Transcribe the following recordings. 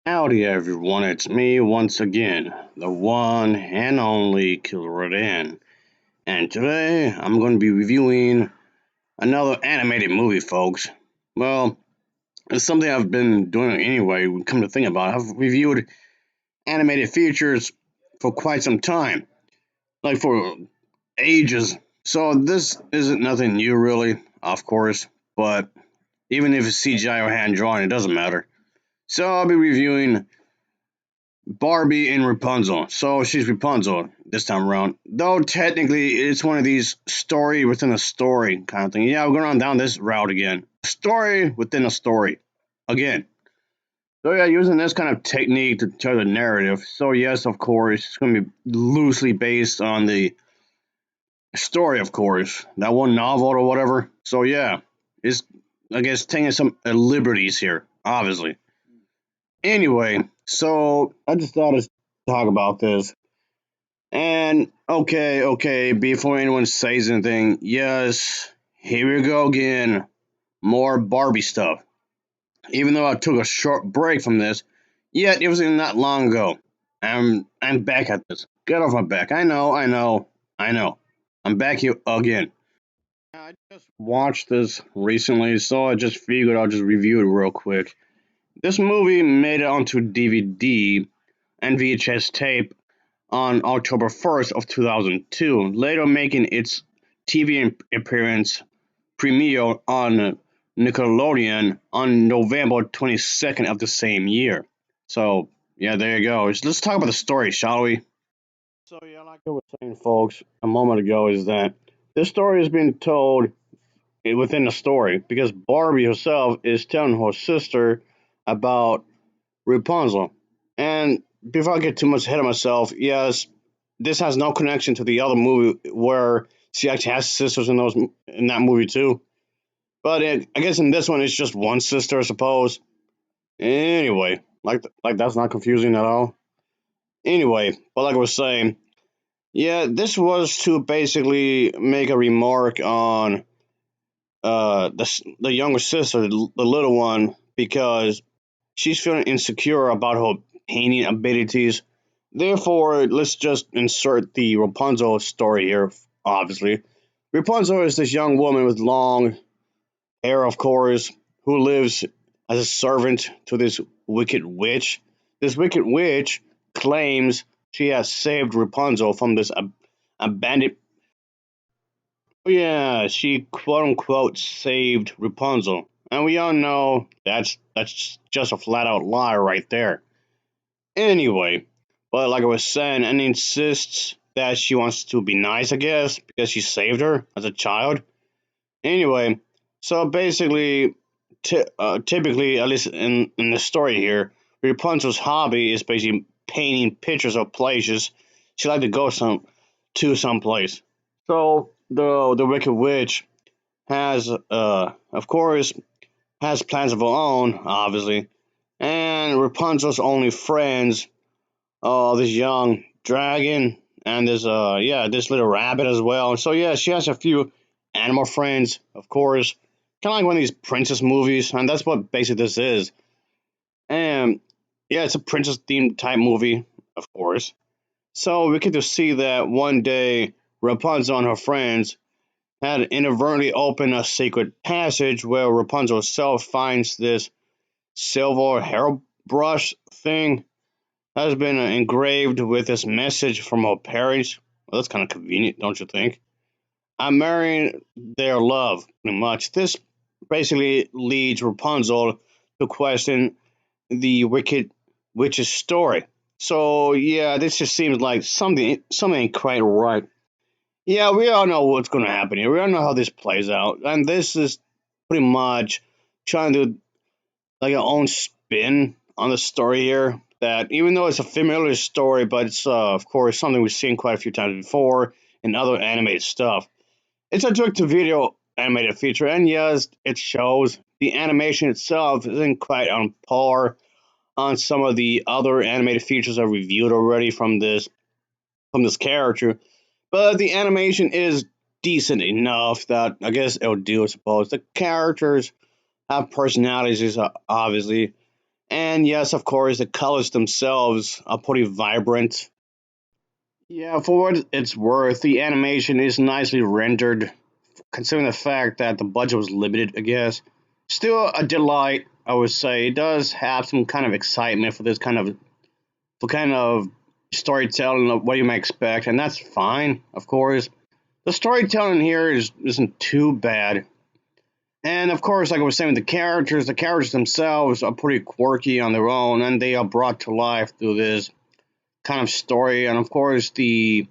Howdy everyone, it's me once again, the one and only Killer Rodan. And today I'm going to be reviewing another animated movie, folks. Well, it's something I've been doing anyway, come to think about it. I've reviewed animated features for quite some time, like for ages. So this isn't nothing new really, of course, but even if it's CGI or hand drawn, it doesn't matter. So I'll be reviewing Barbie and Rapunzel. So she's Rapunzel this time around. Though technically it's one of these story within a story kind of thing. Yeah, we're going on down this route again. Story within a story. Again. So yeah, using this kind of technique to tell the narrative. So yes, of course, it's going to be loosely based on the story, of course. That one novel or whatever. So yeah, it's I guess taking some liberties here, obviously. Anyway, so I just thought to talk about this. And okay, before anyone says anything, yes, here we go again. More Barbie stuff. Even though I took a short break from this, yet it wasn't that long ago. I'm back at this. Get off my back. I know. I'm back here again. I just watched this recently, so I just figured I'll just review it real quick. This movie made it onto DVD and VHS tape on October 1st of 2002, later making its TV appearance premiere on Nickelodeon on November 22nd of the same year. So, yeah, there you go. Let's talk about the story, shall we? So, yeah, like I was saying, folks, a moment ago, is that this story is being told within the story because Barbie herself is telling her sister about Rapunzel. And before I get too much ahead of myself, yes, this has no connection to the other movie where she actually has sisters in that movie too. But I guess in this one it's just one sister, I suppose. Anyway, like that's not confusing at all. Anyway, but like I was saying, yeah, this was to basically make a remark on the younger sister, the little one, because she's feeling insecure about her painting abilities. Therefore, let's just insert the Rapunzel story here, obviously. Rapunzel is this young woman with long hair, of course, who lives as a servant to this wicked witch. This wicked witch claims she has saved Rapunzel from this abandoned. Yeah, she quote unquote saved Rapunzel. And we all know that's just a flat out lie right there. Anyway, but like I was saying, and insists that she wants to be nice, I guess, because she saved her as a child. Anyway, so basically, typically, at least in the story here, Rapunzel's hobby is basically painting pictures of places she like to go some place. So the Wicked Witch has, of course, has plans of her own, obviously, and Rapunzel's only friends this young dragon and this little rabbit as well. So yeah, she has a few animal friends, of course, kind of like one of these princess movies, and that's what basically this is. And yeah, it's a princess themed type movie, of course. So we get to see that one day Rapunzel and her friends had inadvertently opened a secret passage where Rapunzel herself finds this silver hairbrush thing has been engraved with this message from her parents. Well, that's kind of convenient, don't you think? I'm marrying their love, pretty much. This basically leads Rapunzel to question the Wicked Witch's story. So yeah, this just seems like something ain't quite right. Yeah, we all know what's going to happen here. We all know how this plays out, and this is pretty much trying to like our own spin on the story here. That even though it's a familiar story, but it's of course something we've seen quite a few times before in other animated stuff. It's a direct-to-video animated feature, and yes, it shows the animation itself isn't quite on par on some of the other animated features I've reviewed already from this character. But the animation is decent enough that I guess it'll do. I suppose the characters have personalities, obviously, And yes, of course, the colors themselves are pretty vibrant. Yeah, for what it's worth, the animation is nicely rendered, considering the fact that the budget was limited, I guess. Still a delight, I would say. It does have some kind of excitement for this kind of storytelling of what you might expect, and that's fine, of course. The storytelling here isn't too bad. And of course, like I was saying, the characters themselves are pretty quirky on their own, and they are brought to life through this kind of story. And of course, the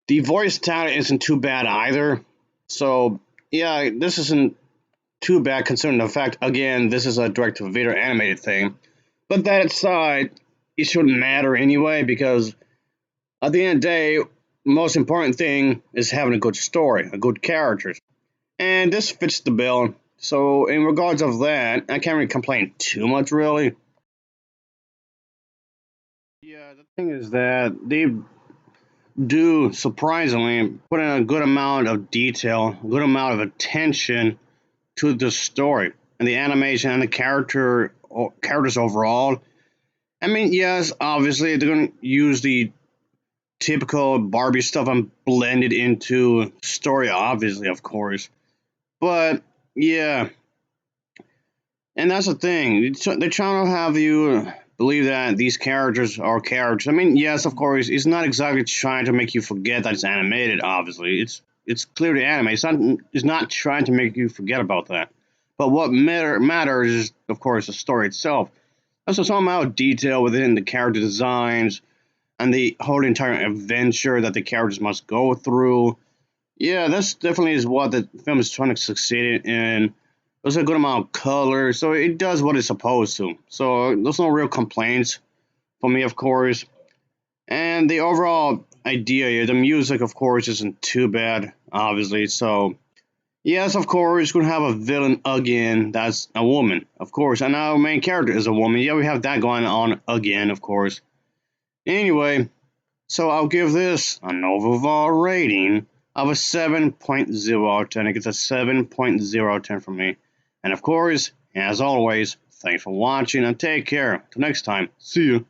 voice talent isn't too bad either. So yeah, this isn't too bad considering the fact, again, this is a direct-to-video animated thing. But that aside, it shouldn't matter anyway because at the end of the day, most important thing is having a good story, a good characters. And this fits the bill. So in regards of that, I can't really complain too much really. Yeah, the thing is that they do surprisingly put in a good amount of detail, a good amount of attention to the story and the animation and the characters overall. I mean, yes, obviously they're gonna use the typical Barbie stuff and blend it into story, obviously, of course. But yeah, and that's the thing. They're trying to have you believe that these characters are characters. I mean, yes, of course, it's not exactly trying to make you forget that it's animated. Obviously, it's clearly anime. It's not trying to make you forget about that. But what matters is, of course, the story itself. Also, some amount of detail within the character designs and the whole entire adventure that the characters must go through. Yeah, that's definitely is what the film is trying to succeed in. There's a good amount of color, so it does what it's supposed to. So there's no real complaints for me, of course. And the overall idea here, the music, of course, isn't too bad, obviously. So yes, of course, we're gonna have a villain again. That's a woman, of course, and our main character is a woman. Yeah, we have that going on again, of course. Anyway, so I'll give this an overall rating of a 7.0 out of 10. It gets a 7.0 out of 10 from me. And of course, as always, thanks for watching and take care. Till next time, see you.